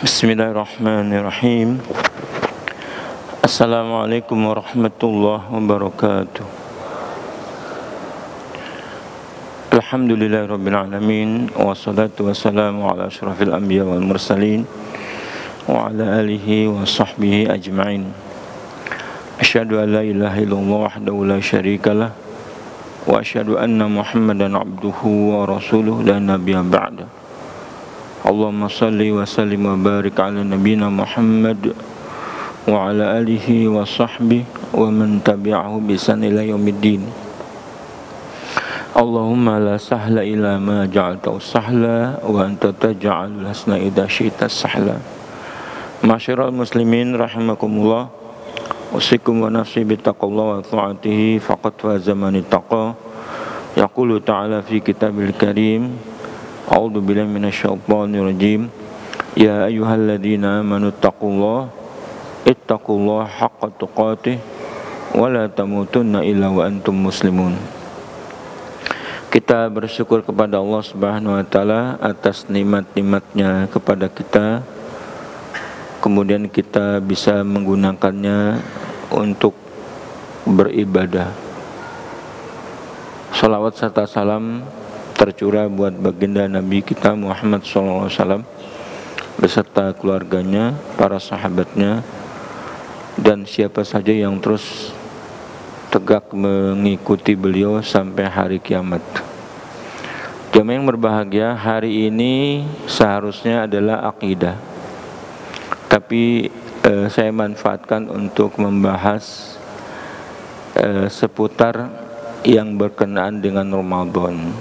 Bismillahirrahmanirrahim. Assalamualaikum warahmatullahi wabarakatuh. Alhamdulillahirabbil alamin, wassalatu wassalamu ala asyrafil anbiya wal mursalin wa ala alihi wa sahbihi ajma'in. Asyhadu an la ilaha illallah wahdahu la syarikalah wa asyhadu anna Muhammadan abduhu wa rasuluhu la nabiyya ba'da. Allahumma salli wa sallim wa barik ala nabiyyina Muhammad wa ala alihi wa sahbihi wa man tabi'ahu bi ihsan ila yaumiddin. Allahumma la sahla illa ma ja'altahu sahla wa anta taj'alul hasna idza syi'ta sahla. Masyiral muslimin rahimakumullah, usikum wa nafsi bittaqwallahi wa ta'atihi faqad faza man ittaqa. Yaqulu ta'ala fi kitabil karim, a'udzu billahi minasyaitonir rajim. Ya ayyuhalladzina amanu ittaqullaha haqqa tuqatih wa la tamutunna illa wa antum muslimun. Kita bersyukur kepada Allah Subhanahu wa taala atas nikmat-nikmatnya kepada kita. Kemudian kita bisa menggunakannya untuk beribadah. Salawat serta salam tercurah buat baginda Nabi kita Muhammad SAW beserta keluarganya, para sahabatnya, dan siapa saja yang terus tegak mengikuti beliau sampai hari kiamat. Jamaah yang berbahagia, hari ini seharusnya adalah akidah, tapi saya manfaatkan untuk membahas seputar yang berkenaan dengan Ramadan,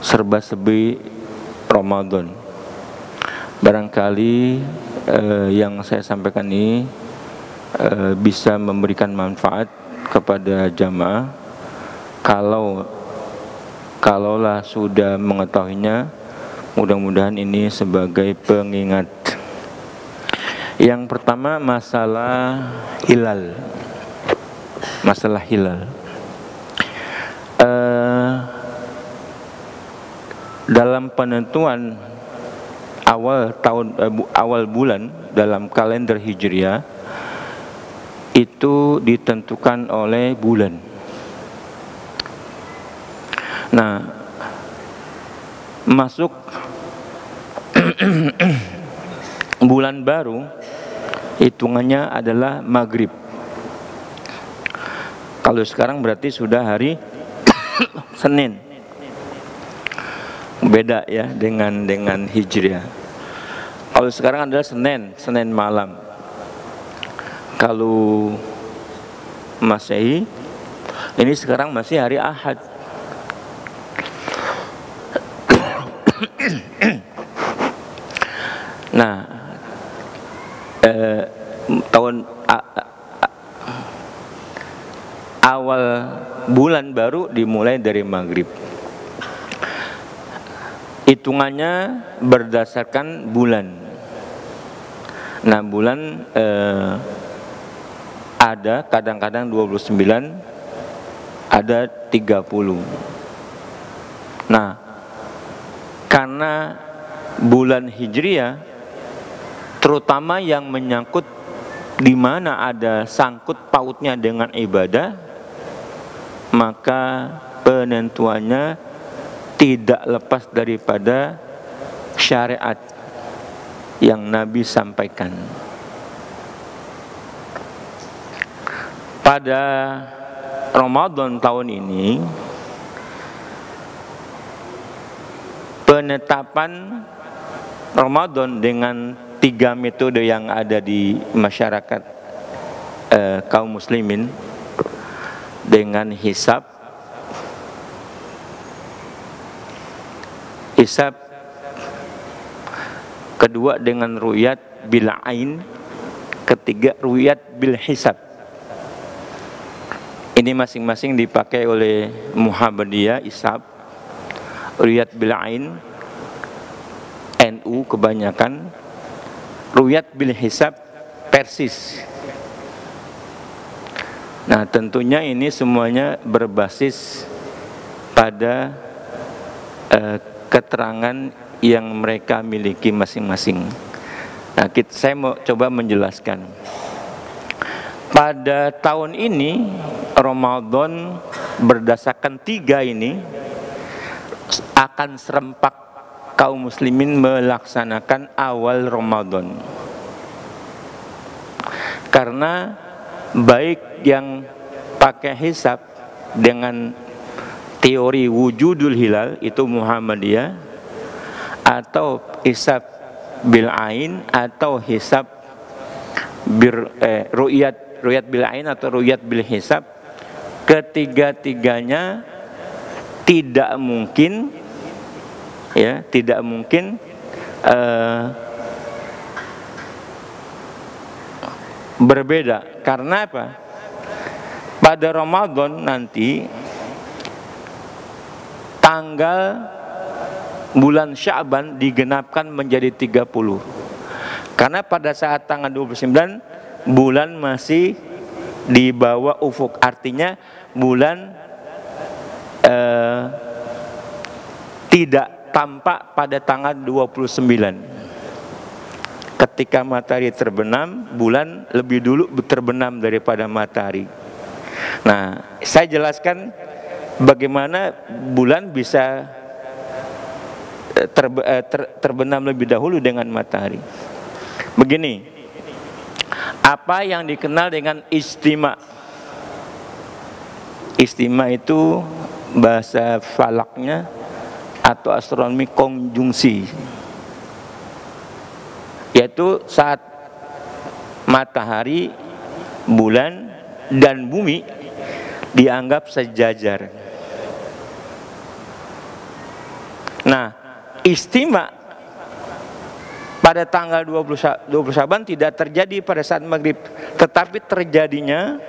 serba-serbi Ramadan. Barangkali yang saya sampaikan ini bisa memberikan manfaat kepada jamaah. Kalaulah sudah mengetahuinya, mudah-mudahan ini sebagai pengingat. Yang pertama, masalah hilal. Masalah hilal. Dalam penentuan awal bulan dalam kalender Hijriah itu ditentukan oleh bulan. Nah, masuk bulan baru hitungannya adalah maghrib. Kalau sekarang berarti sudah hari Senin. Beda ya dengan Hijriah. Kalau sekarang adalah Senin malam. Kalau Masehi ini sekarang masih hari Ahad. Nah, awal bulan baru dimulai dari maghrib. Hitungannya berdasarkan bulan. Nah, bulan ada kadang-kadang 29, ada 30. Nah, karena bulan Hijriah terutama yang menyangkut di mana ada sangkut pautnya dengan ibadah, maka penentuannya tidak lepas daripada syariat yang Nabi sampaikan. Pada Ramadan tahun ini, penetapan Ramadan dengan 3 metode yang ada di masyarakat kaum muslimin, dengan hisab, kedua dengan ru'yat bil ain, ketiga ru'yat bil hisab. Ini masing-masing dipakai oleh Muhammadiyah Ishab, ru'yat bil ain NU kebanyakan, ru'yat bil hisab Persis. Nah, tentunya ini semuanya berbasis pada keterangan yang mereka miliki masing-masing. Nah, saya mau coba menjelaskan. Pada tahun ini Ramadan berdasarkan 3 ini akan serempak kaum muslimin melaksanakan awal Ramadan. Karena baik yang pakai hisab dengan teori wujudul hilal itu Muhammadiyah, atau hisab bil ain, atau hisab ru'yat bil ain atau ru'yat bil hisab, ketiga-tiganya tidak mungkin berbeda. Karena apa? Pada Ramadan nanti tanggal bulan Sya'ban digenapkan menjadi 30. Karena pada saat tanggal 29 bulan masih di bawah ufuk, artinya bulan tidak tampak pada tanggal 29. Ketika matahari terbenam, bulan lebih dulu terbenam daripada matahari. Nah, saya jelaskan bagaimana bulan bisa terbenam lebih dahulu dengan matahari. Begini, apa yang dikenal dengan istima? Istima itu bahasa falaknya atau astronomi konjungsi, yaitu saat matahari, bulan, dan bumi dianggap sejajar. Nah, istima pada tanggal 20 Sya'ban tidak terjadi pada saat maghrib, tetapi terjadinya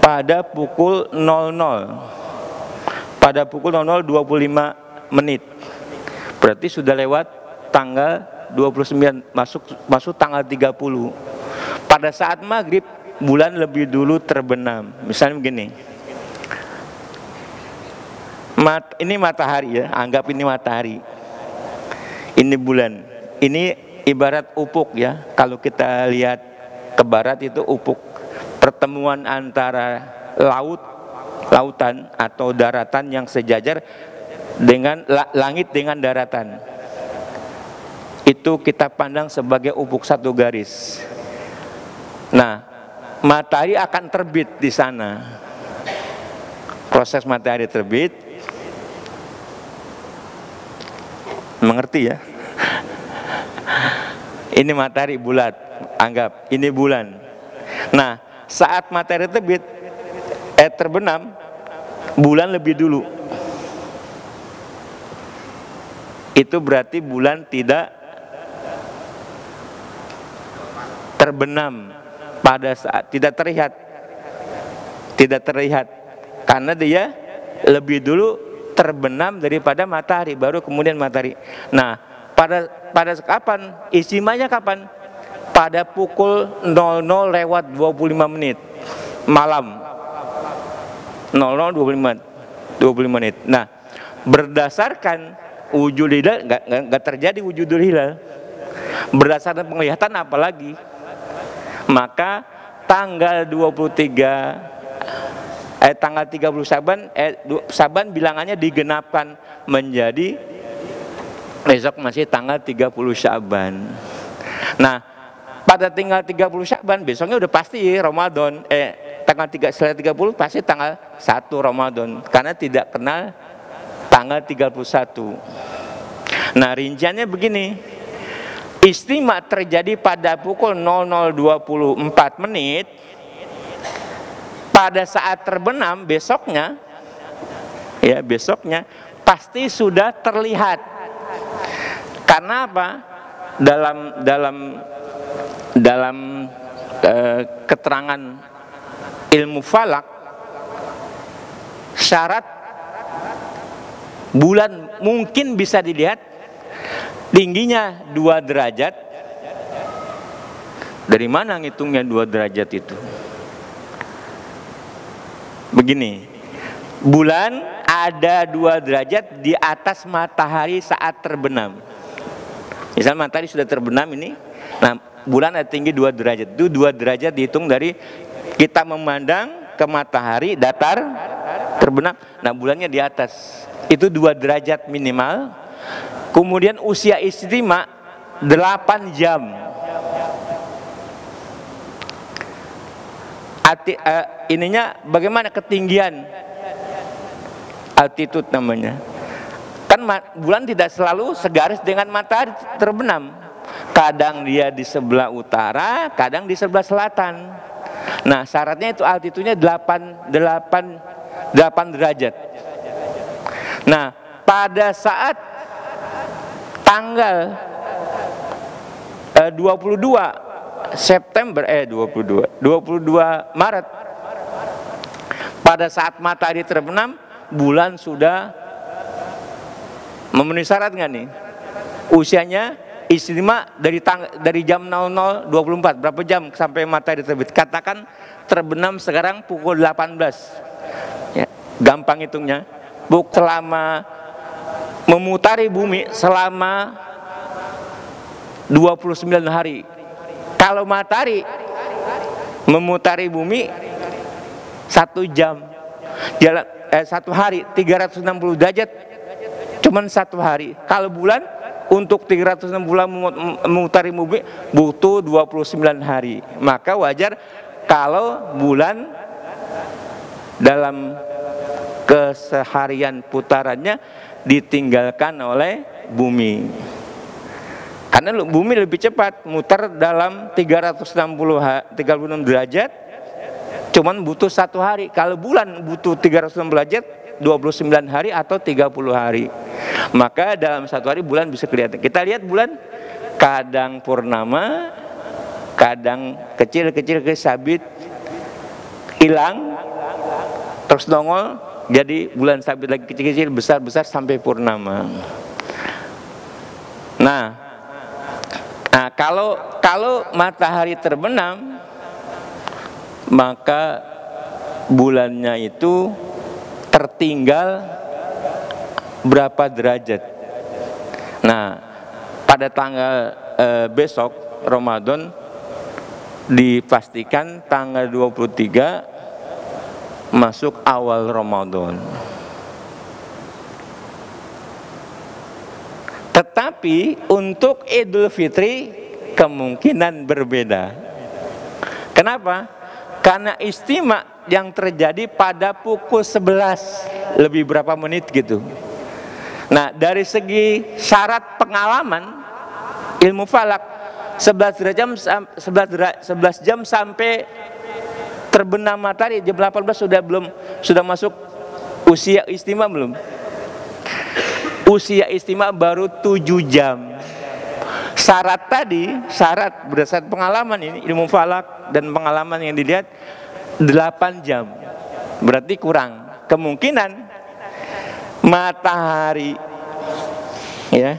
pada pukul 00. Pada pukul 00:25 menit. Berarti sudah lewat tanggal 29, masuk tanggal 30. Pada saat maghrib bulan lebih dulu terbenam. Misalnya begini, ini matahari ya, anggap ini matahari, ini bulan, ini ibarat ufuk ya. Kalau kita lihat ke barat itu ufuk, pertemuan antara lautan atau daratan yang sejajar dengan langit dengan daratan. Itu kita pandang sebagai ufuk satu garis. Nah, matahari akan terbit di sana. Proses matahari terbit, mengerti ya? Ini matahari bulat, anggap ini bulan. Nah, saat matahari terbit, terbenam, bulan lebih dulu. Itu berarti bulan tidak terbenam pada saat, tidak terlihat karena dia lebih dulu terbenam daripada matahari, baru kemudian matahari. Nah, pada kapan? Istimanya kapan? Pada pukul 00:25 menit malam. 00:25 menit. Nah, berdasarkan wujud hilal nggak terjadi wujudul hilal. Berdasarkan penglihatan apalagi. Maka tanggal 30 Sya'ban bilangannya digenapkan menjadi besok masih tanggal 30 Sya'ban. Nah, pada tanggal 30 Sya'ban besoknya udah pasti Ramadan. Setelah 30 pasti tanggal 1 Ramadan karena tidak kenal tanggal 31. Nah, rinciannya begini. Istima terjadi pada pukul 00:24 menit. Pada saat terbenam besoknya pasti sudah terlihat. Karena apa? Dalam keterangan ilmu falak, syarat bulan mungkin bisa dilihat tingginya 2 derajat. Dari mana ngitungnya 2 derajat itu? Begini, bulan ada 2 derajat di atas matahari saat terbenam. Misal matahari sudah terbenam ini, nah bulan ada tinggi 2 derajat. Itu 2 derajat dihitung dari kita memandang ke matahari datar terbenam. Nah bulannya di atas. Itu 2 derajat minimal. Kemudian usia istimewa 8 jam. Ininya bagaimana ketinggian, altitude namanya. Kan bulan tidak selalu segaris dengan matahari terbenam. Kadang dia di sebelah utara, kadang di sebelah selatan. Nah syaratnya itu altitude-nya 8 derajat. Nah pada saat tanggal 22 Maret, pada saat matahari terbenam, bulan sudah memenuhi syarat nggak nih? Usianya istimewa dari jam 00.24, berapa jam sampai matahari terbit? Katakan terbenam sekarang pukul 18, ya, gampang hitungnya. Selama memutari bumi selama 29 hari. Kalau matahari memutari bumi 1 jam, jalan 1 hari 360 derajat, cuman 1 hari. Kalau bulan untuk 360 bulan memutari bumi butuh 29 hari. Maka wajar kalau bulan dalam keseharian putarannya ditinggalkan oleh bumi. Karena bumi lebih cepat muter dalam 36 derajat, cuman butuh 1 hari. Kalau bulan butuh 360 derajat, 29 hari atau 30 hari. Maka dalam 1 hari bulan bisa kelihatan. Kita lihat bulan kadang purnama, kadang kecil-kecil sabit, hilang, terus nongol, jadi bulan sabit lagi kecil-kecil, besar-besar sampai purnama. Nah kalau matahari terbenam, maka bulannya itu tertinggal berapa derajat. Nah, pada tanggal besok Ramadan dipastikan tanggal 23 masuk awal Ramadan. Tetapi untuk Idul Fitri kemungkinan berbeda. Kenapa? Karena istimewa yang terjadi pada pukul 11 lebih berapa menit gitu. Nah dari segi syarat pengalaman ilmu falak 11 jam sampai terbenam matahari jam 18 sudah masuk usia istimewa belum? Usia istimewa baru 7 jam. Syarat berdasarkan pengalaman ini, ilmu falak dan pengalaman yang dilihat 8 jam. Berarti kurang. Kemungkinan matahari, ya.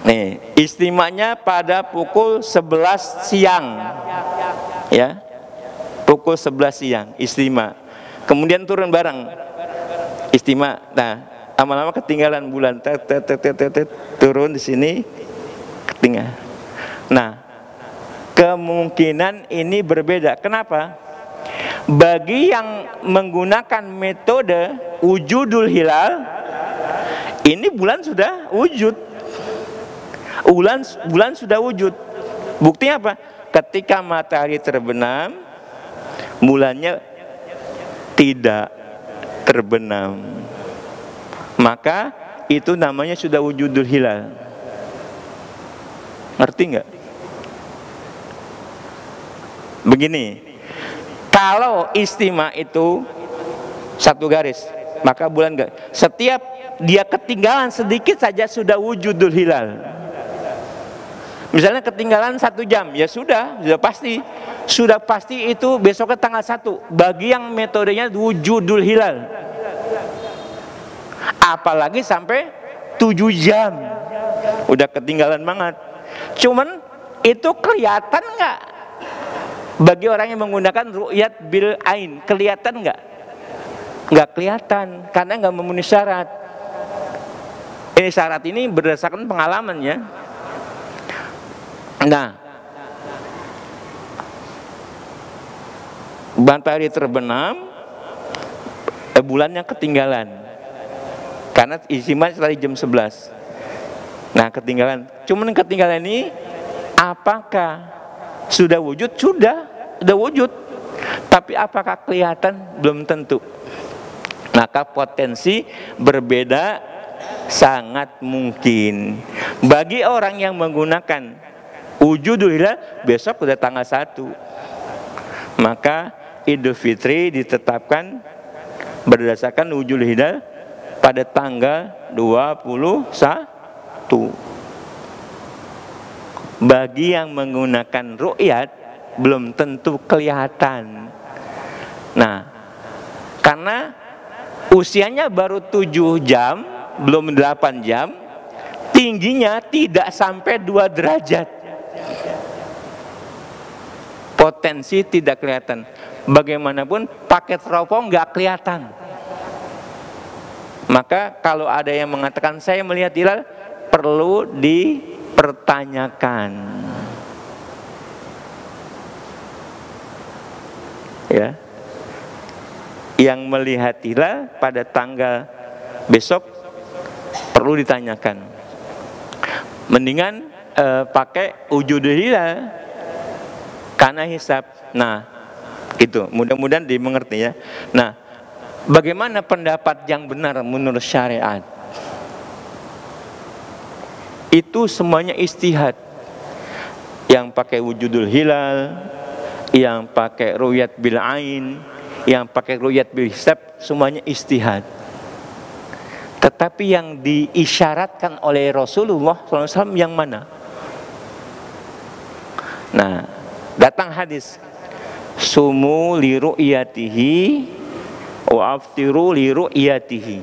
Nih, istimewanya pada pukul 11 siang. Ya. Pukul 11 siang istimewa. Kemudian turun bareng. Istimewa. Nah, lama-lama ketinggalan bulan, turun di sini, ketinggalan. Nah, kemungkinan ini berbeda. Kenapa? Bagi yang menggunakan metode wujudul hilal, ini bulan sudah wujud. Bulan sudah wujud. Buktinya apa? Ketika matahari terbenam, bulannya tidak terbenam, maka itu namanya sudah wujudul hilal. Ngerti nggak? Begini, kalau istimewa itu 1 garis, maka bulan enggak. Setiap dia ketinggalan sedikit saja sudah wujudul hilal. Misalnya ketinggalan 1 jam, ya sudah pasti itu besoknya tanggal 1. Bagi yang metodenya wujudul hilal, apalagi sampai 7 jam, udah ketinggalan banget. Cuman itu kelihatan nggak? Bagi orang yang menggunakan ru'yat bil ain, kelihatan nggak? Nggak kelihatan, karena nggak memenuhi syarat. Ini syarat ini berdasarkan pengalamannya. Nah, matahari terbenam, bulannya ketinggalan. Karena istimewa setelah jam 11. Nah, ketinggalan. Cuman ketinggalan ini apakah sudah wujud? Sudah wujud. Tapi apakah kelihatan? Belum tentu. Maka potensi berbeda sangat mungkin. Bagi orang yang menggunakan wujudul hilal, besok sudah tanggal 1. Maka Idul Fitri ditetapkan berdasarkan wujudul hilal pada tanggal 21. Bagi yang menggunakan ru'yat belum tentu kelihatan. Nah, karena usianya baru 7 jam, belum 8 jam, tingginya tidak sampai 2 derajat. Potensi tidak kelihatan. Bagaimanapun pakai teropong nggak kelihatan. Maka kalau ada yang mengatakan saya melihat hilal, perlu dipertanyakan. Ya. Yang melihat hilal pada tanggal besok perlu ditanyakan. Mendingan pakai wujudul hilal karena hisab. Nah, itu mudah-mudahan dimengerti ya. Nah, bagaimana pendapat yang benar menurut syariat? Itu semuanya ijtihad. Yang pakai wujudul hilal, yang pakai ru'yat bil ain, yang pakai ru'yat bil hisab, semuanya ijtihad. Tetapi yang diisyaratkan oleh Rasulullah SAW yang mana? Nah, datang hadis, sumu li ru'yatihi wa aftiru li ru'yatihi.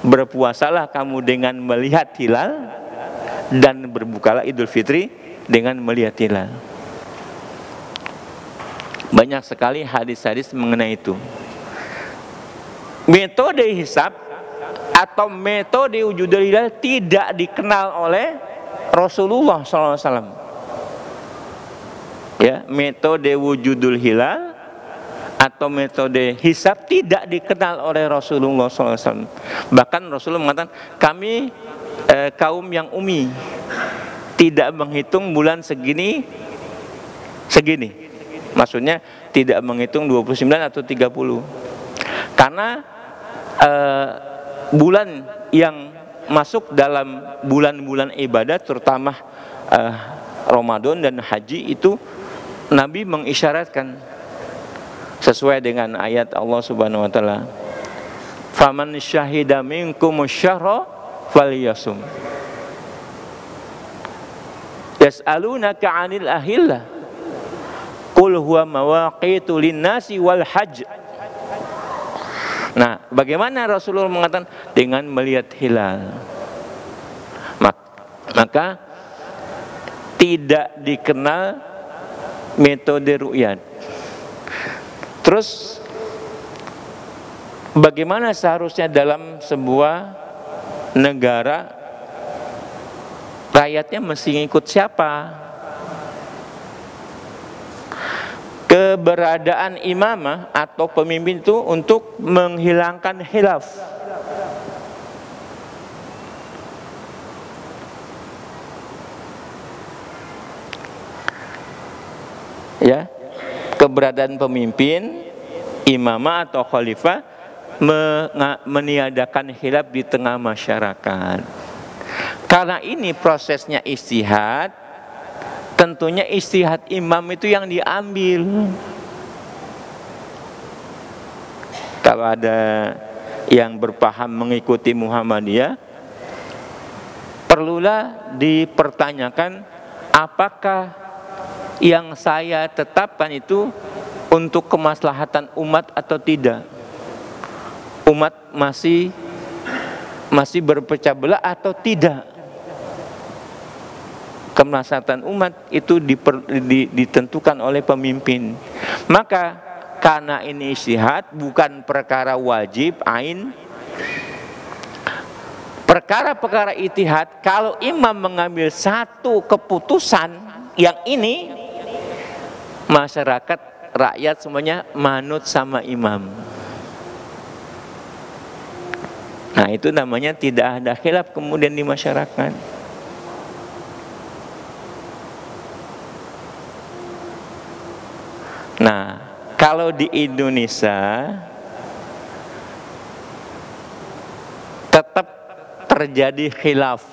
Berpuasalah kamu dengan melihat hilal dan berbukalah Idul Fitri dengan melihat hilal. Banyak sekali hadis-hadis mengenai itu. Metode hisab atau metode wujudul hilal tidak dikenal oleh Rasulullah SAW. Ya, metode wujudul hilal atau metode hisab tidak dikenal oleh Rasulullah SAW. Bahkan Rasulullah mengatakan, kami kaum yang umi, tidak menghitung bulan segini. Maksudnya tidak menghitung 29 atau 30. Karena bulan yang masuk dalam bulan-bulan ibadat, terutama Ramadan dan Haji, itu Nabi mengisyaratkan sesuai dengan ayat Allah Subhanahu wa taala, faman syahida minkum syahra falyasum. Yas'alunaka 'anil ahillah qul huwa mawaqitu lin-nasi wal hajj. Nah, bagaimana Rasulullah mengatakan? Dengan melihat hilal. Maka tidak dikenal metode ru'yat. Terus bagaimana seharusnya dalam sebuah negara rakyatnya mesti ngikut siapa? Keberadaan imamah atau pemimpin itu untuk menghilangkan khilaf. Ya, keberadaan pemimpin, imamah atau khalifah meniadakan khilaf di tengah masyarakat. Karena ini prosesnya ijtihad, tentunya ijtihad imam itu yang diambil. Kalau ada yang berpaham mengikuti Muhammadiyah, perlulah dipertanyakan apakah yang saya tetapkan itu untuk kemaslahatan umat atau tidak. Umat masih berpecah belah atau tidak. Kemaslahatan umat itu ditentukan oleh pemimpin. Maka karena ini ijtihad, bukan perkara wajib ain, perkara-perkara ijtihad, kalau imam mengambil satu keputusan yang ini, masyarakat, rakyat semuanya manut sama imam. Nah, itu namanya tidak ada khilaf kemudian di masyarakat. Nah, kalau di Indonesia tetap terjadi khilaf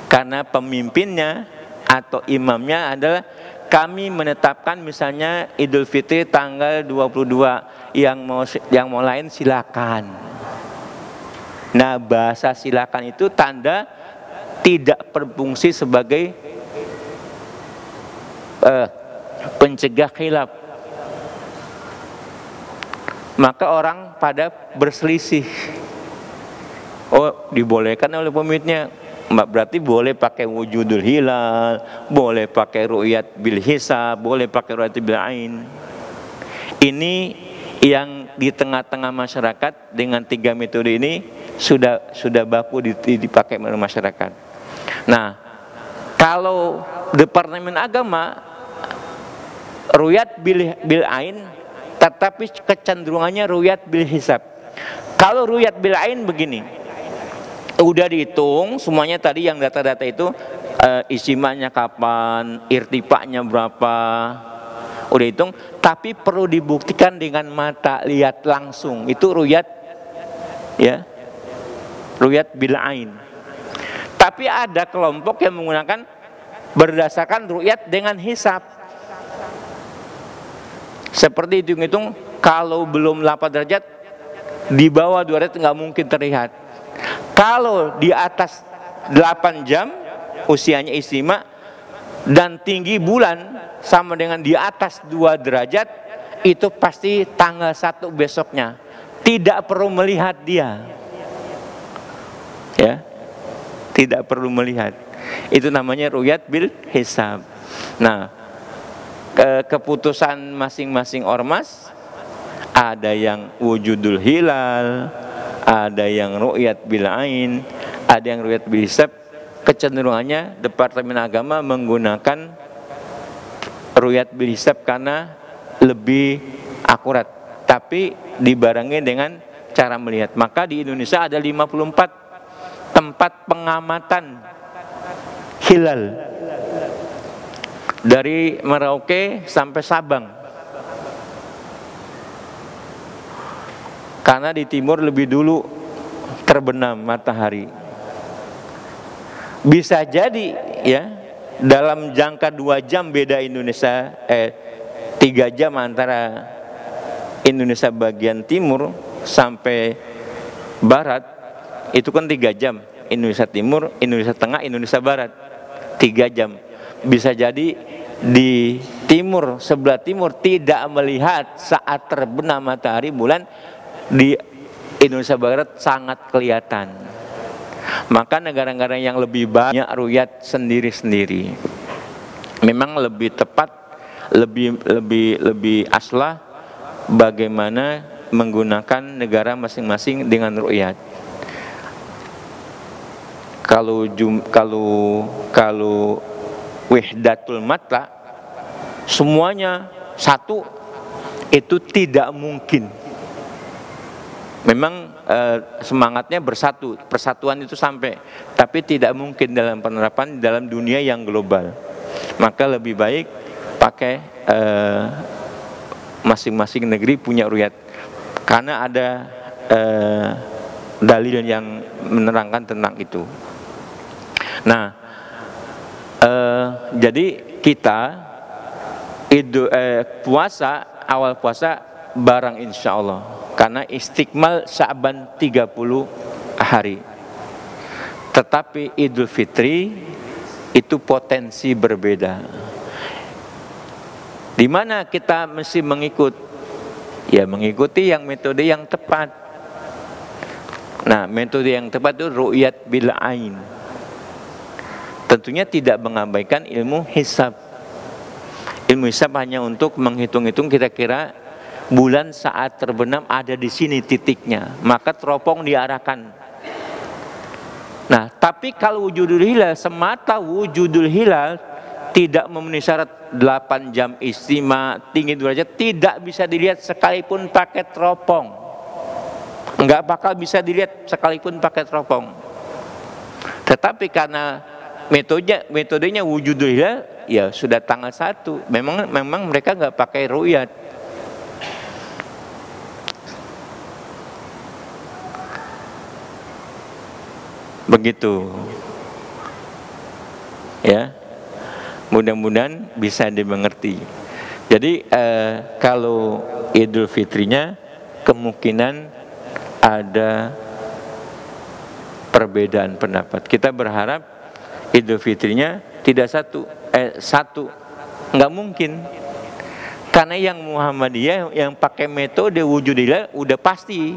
karena pemimpinnya atau imamnya adalah kami menetapkan misalnya Idul Fitri tanggal 22, yang mau lain silakan. Nah, bahasa silakan itu tanda tidak berfungsi sebagai pencegah khilaf. Maka orang pada berselisih. Oh, dibolehkan oleh pemimpinnya, berarti boleh pakai wujudul hilal, boleh pakai ru'yat bil hisab, boleh pakai ru'yat bil ain. Ini yang di tengah-tengah masyarakat dengan 3 metode ini sudah baku dipakai oleh masyarakat. Nah, kalau Departemen Agama ru'yat bil ain, tetapi kecenderungannya ru'yat bil hisab. Kalau ru'yat bil ain begini, udah dihitung semuanya tadi yang data-data itu, istimanya kapan, irtifaknya berapa, udah hitung, tapi perlu dibuktikan dengan mata lihat langsung. Itu ru'yat, ya, ru'yat bil ain. Tapi ada kelompok yang menggunakan berdasarkan ru'yat dengan hisab. Seperti hitung-hitung, kalau belum 8 derajat, di bawah 2 derajat nggak mungkin terlihat. Kalau di atas 8 jam usianya istima dan tinggi bulan sama dengan di atas 2 derajat, itu pasti tanggal 1 besoknya. Tidak perlu melihat dia, ya, tidak perlu melihat. Itu namanya ru'yat bil hisab. Nah, keputusan masing-masing ormas, ada yang wujudul hilal, ada yang ru'yat bil ain, ada yang ru'yat bil hisab. Kecenderungannya Departemen Agama menggunakan ru'yat bil hisab karena lebih akurat, tapi dibarengi dengan cara melihat. Maka di Indonesia ada 54 tempat pengamatan hilal, dari Merauke sampai Sabang. Karena di timur lebih dulu terbenam matahari. Bisa jadi, ya, dalam jangka 2 jam beda Indonesia, 3 jam antara Indonesia bagian timur sampai barat, itu kan 3 jam. Indonesia Timur, Indonesia Tengah, Indonesia Barat, 3 jam. Bisa jadi di timur, sebelah timur tidak melihat saat terbenam matahari bulan, di Indonesia Barat sangat kelihatan. Maka negara-negara yang lebih banyak ru'yat sendiri-sendiri memang lebih tepat, lebih aslah bagaimana menggunakan negara masing-masing dengan ru'yat. Kalau wihdatul matla, semuanya satu, itu tidak mungkin. Memang semangatnya bersatu, persatuan itu sampai, tapi tidak mungkin dalam penerapan dalam dunia yang global. Maka lebih baik pakai masing-masing negeri punya ru'yat, karena ada dalil yang menerangkan tentang itu. Nah, jadi kita puasa, awal puasa barang insya Allah, karena istiqmal Sya'ban 30 hari. Tetapi Idul Fitri itu potensi berbeda. Di mana kita mesti mengikuti yang metode yang tepat. Nah, metode yang tepat itu ru'yat bil ain. Tentunya tidak mengabaikan ilmu hisab. Ilmu hisab hanya untuk menghitung-hitung kira-kira bulan saat terbenam ada di sini titiknya, maka teropong diarahkan tapi kalau wujudul hilal, semata wujudul hilal tidak memenuhi syarat 8 jam istima, tinggi derajat, tidak bisa dilihat sekalipun pakai teropong. Enggak bakal bisa dilihat sekalipun pakai teropong. Tetapi karena metodenya wujudul hilal, ya sudah tanggal 1. Memang mereka enggak pakai ru'yat. Begitu. Ya. Mudah-mudahan bisa dimengerti. Jadi kalau Idul Fitrinya kemungkinan ada perbedaan pendapat. Kita berharap Idul Fitrinya tidak satu. Enggak mungkin. Karena yang Muhammadiyah yang pakai metode wujud hilal udah pasti.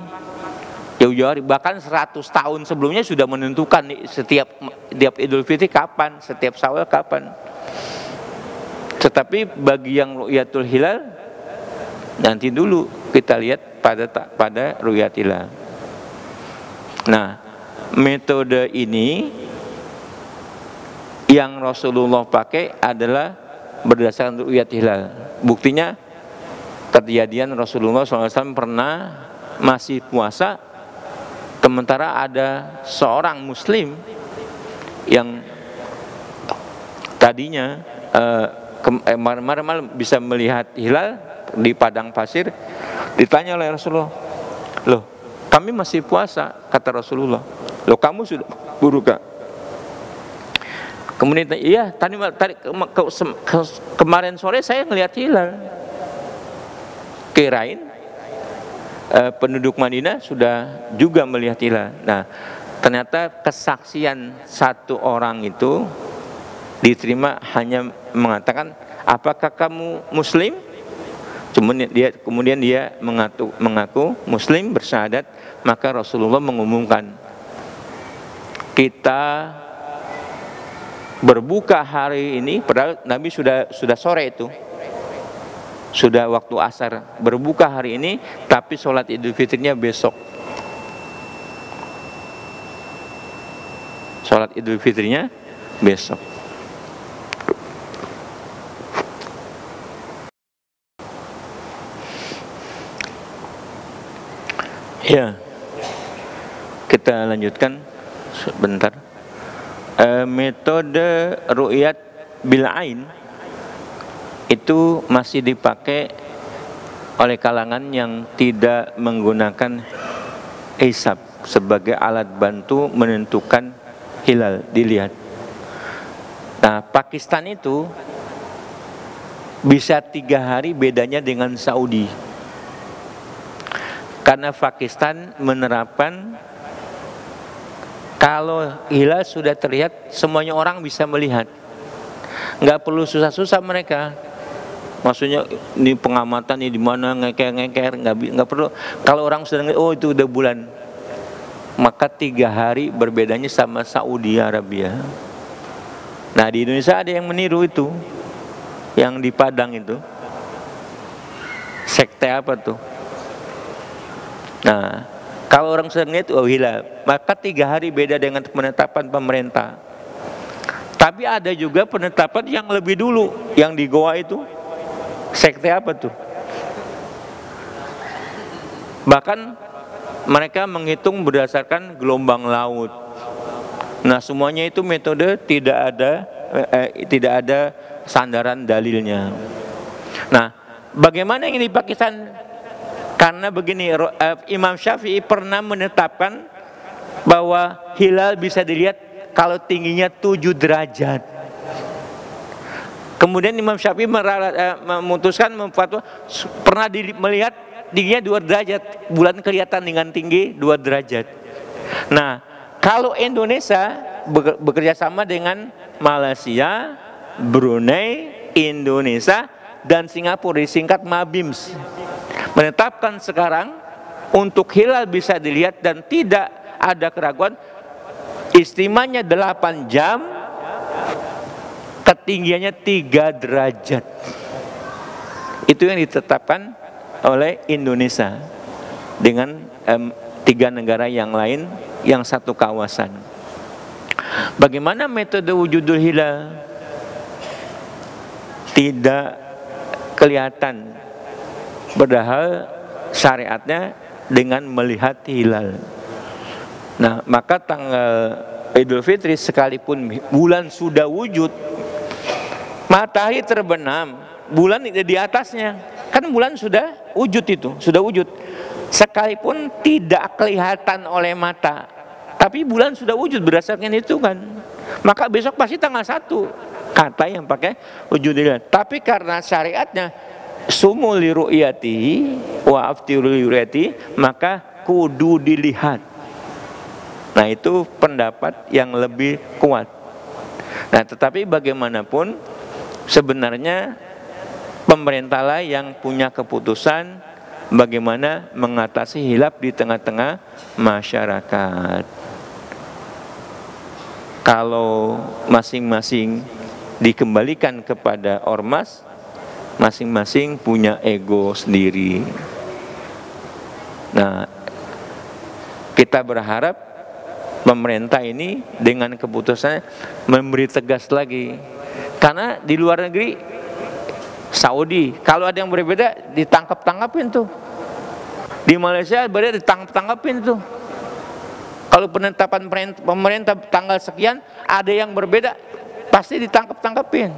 Jauh-jauh hari, bahkan 100 tahun sebelumnya sudah menentukan setiap Idul Fitri kapan, setiap Syawal kapan. Tetapi bagi yang ru'yatul hilal, nanti dulu kita lihat pada ru'yat hilal. Nah, metode ini yang Rasulullah pakai adalah berdasarkan ru'yat hilal. Buktinya kejadian Rasulullah SAW pernah masih puasa, sementara ada seorang muslim yang tadinya malam bisa melihat hilal di padang pasir, ditanya oleh Rasulullah, loh kami masih puasa, kata Rasulullah, loh kamu sudah buruka? Kemudian iya kemarin sore saya melihat hilal. Kirain penduduk Madinah sudah juga melihat hilal. Nah, ternyata kesaksian satu orang itu diterima hanya mengatakan, apakah kamu muslim? Kemudian dia mengaku muslim, bersyahadat. Maka Rasulullah mengumumkan, kita berbuka hari ini, padahal Nabi sudah sore itu, sudah waktu asar, berbuka hari ini, tapi sholat Idul Fitrinya besok. Sholat Idul Fitrinya besok. Ya, kita lanjutkan sebentar. Metode ru'yat bil ain itu masih dipakai oleh kalangan yang tidak menggunakan hisab sebagai alat bantu menentukan hilal dilihat. Nah, Pakistan itu bisa 3 hari bedanya dengan Saudi, karena Pakistan menerapkan kalau hilal sudah terlihat semuanya orang bisa melihat, nggak perlu susah-susah mereka. Maksudnya ini pengamatan ini di mana ngeker nggak perlu. Kalau orang sedang oh itu udah bulan, maka 3 hari berbedanya sama Saudi Arabia. Nah, di Indonesia ada yang meniru itu, yang di Padang itu, sekte apa tuh? Nah, kalau orang sedang lihat oh hilal, maka 3 hari beda dengan penetapan pemerintah. Tapi ada juga penetapan yang lebih dulu, yang di Goa itu. Sekte apa tuh? Bahkan mereka menghitung berdasarkan gelombang laut. Nah, semuanya itu metode tidak ada sandaran dalilnya. Nah, bagaimana ini di Pakistan? Karena begini, Imam Syafi'i pernah menetapkan bahwa hilal bisa dilihat kalau tingginya 7 derajat. Kemudian Imam Syafi'i memutuskan pernah melihat tingginya 2 derajat, bulan kelihatan dengan tinggi 2 derajat. Nah, kalau Indonesia bekerja sama dengan Malaysia, Brunei, Indonesia, dan Singapura, disingkat MABIMS, menetapkan sekarang untuk hilal bisa dilihat dan tidak ada keraguan, istimanya 8 jam, ketinggiannya 3 derajat. Itu yang ditetapkan oleh Indonesia dengan 3 negara yang lain yang satu kawasan. Bagaimana metode wujudul hilal? Tidak kelihatan, padahal syariatnya dengan melihat hilal. Nah, maka tanggal Idul Fitri sekalipun bulan sudah wujud, matahari terbenam, bulan di atasnya, kan bulan sudah wujud, itu sudah wujud. Sekalipun tidak kelihatan oleh mata, tapi bulan sudah wujud berdasarkan itu kan. Maka besok pasti tanggal 1, kata yang pakai wujudul hilal. Tapi karena syariatnya sumu li ru'yati wa aftiru li ru'yati, maka kudu dilihat. Nah, itu pendapat yang lebih kuat. Nah, tetapi bagaimanapun sebenarnya pemerintahlah yang punya keputusan bagaimana mengatasi hilaf di tengah-tengah masyarakat. Kalau masing-masing dikembalikan kepada ormas, masing-masing punya ego sendiri. Nah, kita berharap pemerintah ini dengan keputusannya memberi tegas lagi. Karena di luar negeri, Saudi, kalau ada yang berbeda ditangkap-tangkapin tuh. Di Malaysia berbeda ditangkap-tangkapin tuh. Kalau penetapan pemerintah tanggal sekian, ada yang berbeda, pasti ditangkap-tangkapin.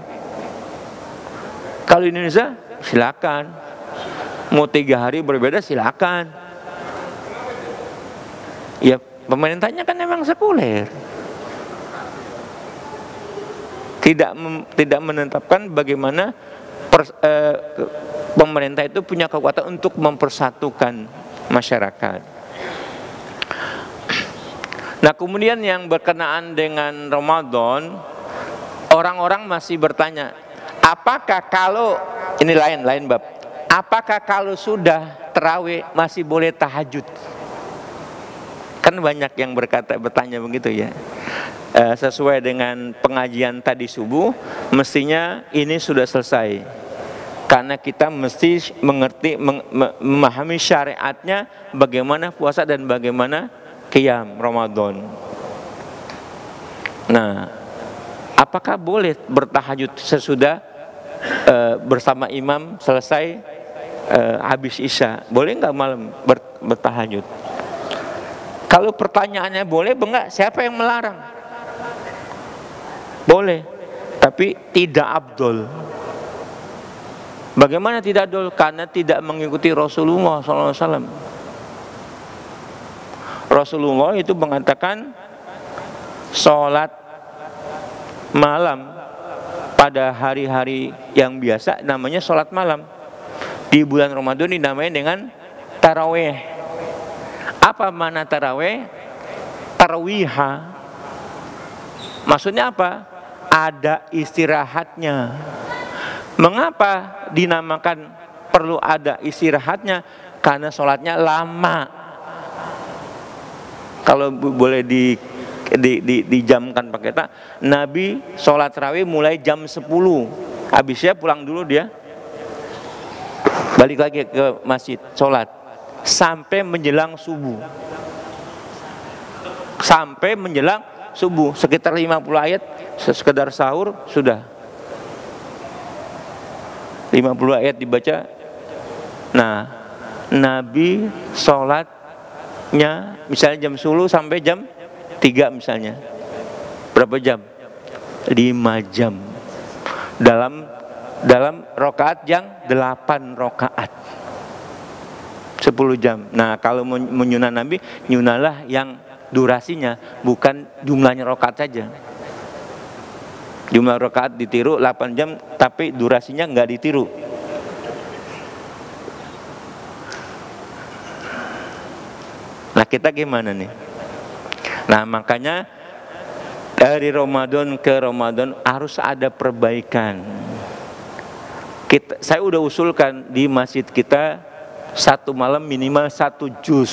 Kalau di Indonesia silakan, mau 3 hari berbeda silakan. Ya, pemerintahnya kan memang sekuler, tidak menetapkan bagaimana pemerintah itu punya kekuatan untuk mempersatukan masyarakat. Nah, kemudian yang berkenaan dengan Ramadan, orang-orang masih bertanya, apakah kalau ini lain bab, apakah kalau sudah tarawih masih boleh tahajud? Kan banyak yang bertanya begitu ya. Sesuai dengan pengajian tadi subuh, mestinya ini sudah selesai. Karena kita mesti mengerti, memahami syariatnya bagaimana puasa dan bagaimana qiyam Ramadan. Nah, apakah boleh bertahajud sesudah bersama imam selesai habis isya? Boleh nggak malam bertahajud? Kalau pertanyaannya boleh enggak, siapa yang melarang? Boleh, tapi tidak abdol. Bagaimana tidak abdol? Karena tidak mengikuti Rasulullah SAW. Rasulullah itu mengatakan sholat malam pada hari-hari yang biasa namanya sholat malam. Di bulan Ramadan dinamai dengan tarawih. Apa makna tarawih? Tarawihha, maksudnya apa? Ada istirahatnya. Mengapa dinamakan perlu ada istirahatnya? Karena sholatnya lama. Kalau boleh dijamkan pakai tak, Nabi sholat tarawih mulai jam 10, habisnya pulang dulu dia, balik lagi ke masjid sholat sampai menjelang subuh. Sampai menjelang subuh, sekitar 50 ayat, sekedar sahur sudah 50 ayat dibaca. Nah, Nabi sholatnya misalnya jam 10 sampai jam 3 misalnya. Berapa jam? 5 jam. Dalam rakaat yang 8 rakaat. 10 jam. Nah, kalau menyunah Nabi, nyunahlah yang durasinya, bukan jumlahnya rakaat saja. Jumlah rakaat ditiru 8 jam, tapi durasinya enggak ditiru. Nah, kita gimana nih? Nah, makanya dari Ramadan ke Ramadan harus ada perbaikan. Saya udah usulkan di masjid kita satu malam minimal 1 juz.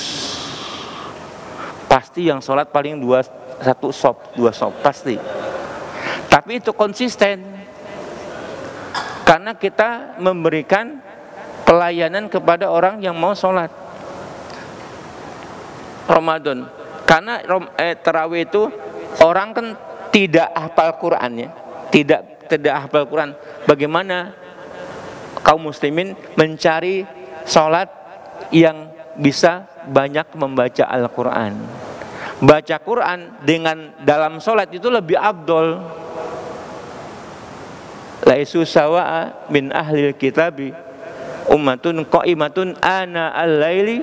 Pasti yang sholat paling 2 sop pasti. Tapi itu konsisten. Karena kita memberikan pelayanan kepada orang yang mau sholat Ramadan. Karena tarawih itu orang kan tidak hafal Qurannya, tidak hafal Quran, bagaimana kaum muslimin mencari sholat yang bisa banyak membaca Al-Quran? Baca Quran dengan dalam sholat itu lebih afdol. Laisu sawa'a min ahlil kitabi ummatun qa'imatun ana al-laili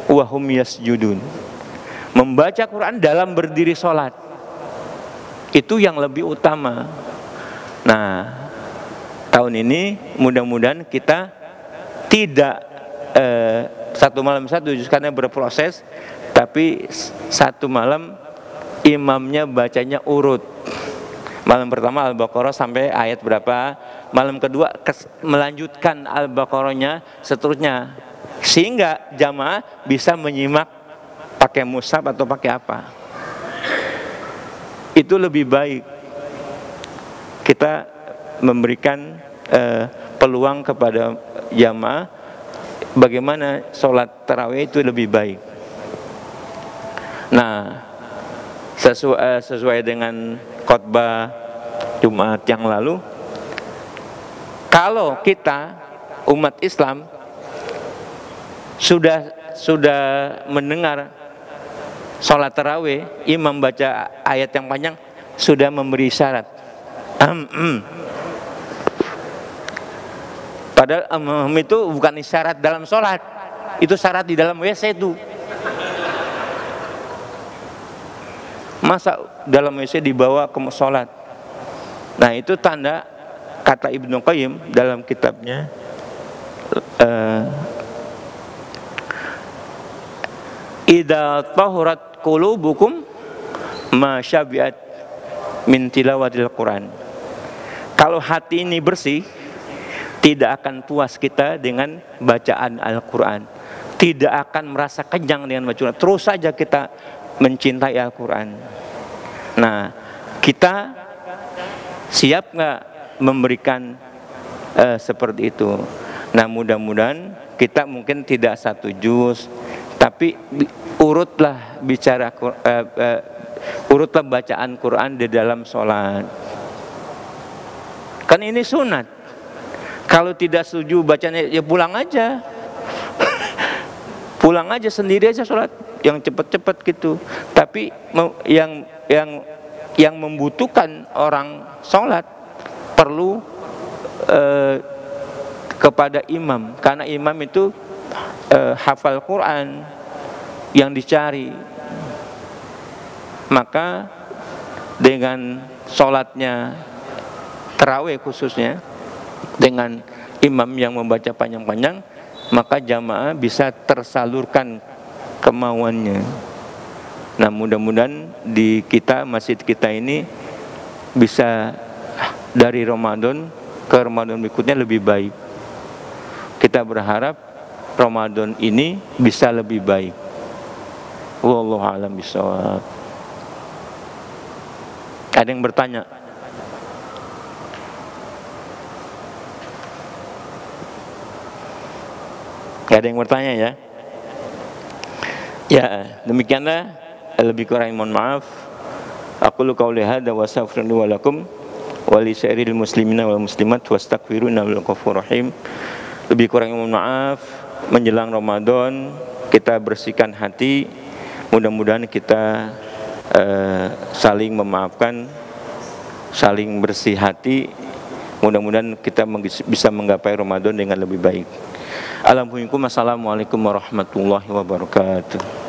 wa hum yasjudun. Membaca Quran dalam berdiri sholat itu yang lebih utama. Nah, tahun ini mudah-mudahan kita tidak satu malam satu juz karena berproses, tapi satu malam imamnya bacanya urut. Malam pertama Al-Baqarah sampai ayat berapa, malam kedua melanjutkan Al-Baqarahnya seterusnya, sehingga jamaah bisa menyimak pakai mushaf atau pakai apa. Itu lebih baik. Kita memberikan peluang kepada jamaah bagaimana sholat tarawih itu lebih baik. Nah, sesuai dengan khotbah Jumat yang lalu, kalau kita umat Islam sudah mendengar sholat tarawih, imam baca ayat yang panjang, sudah memberi syarat. Padahal itu bukan syarat dalam sholat, itu syarat di dalam WC itu. Masa dalam WC dibawa ke sholat? Nah, itu tanda, kata Ibnu Qayyim dalam kitabnya idza tahurat qulubukum ma syabiat min tilawatil Quran. Kalau hati ini bersih, tidak akan puas kita dengan bacaan Al-Quran, tidak akan merasa kenyang dengan bacaan. Terus saja kita mencintai Al-Quran. Nah, kita siap nggak memberikan seperti itu? Nah, mudah-mudahan kita mungkin tidak satu juz, tapi urutlah urutlah bacaan Quran di dalam sholat. Kan ini sunat. Kalau tidak setuju bacanya, ya pulang aja. Pulang aja sendiri aja sholat yang cepat-cepat gitu. Tapi yang membutuhkan orang sholat perlu kepada imam, karena imam itu hafal Quran yang dicari. Maka dengan sholatnya tarawih khususnya, dengan imam yang membaca panjang-panjang, maka jamaah bisa tersalurkan kemauannya. Nah, mudah-mudahan di masjid kita ini bisa dari Ramadan ke Ramadan berikutnya lebih baik. Kita berharap Ramadan ini bisa lebih baik. Wallahu a'lam bishawab. Ada yang bertanya? Gak ada yang bertanya ya? Ya, demikianlah, lebih kurang mohon maaf. Aqulu qauli hadza wa astaghfirullaha wa lakum wa li sa'iril muslimina wal muslimat wastaghfiru innahu ghafurur rahim. Lebih kurang mohon maaf. Menjelang Ramadan kita bersihkan hati. Mudah-mudahan kita saling memaafkan, saling bersih hati. Mudah-mudahan kita bisa menggapai Ramadan dengan lebih baik. Assalamualaikum warahmatullahi wabarakatuh.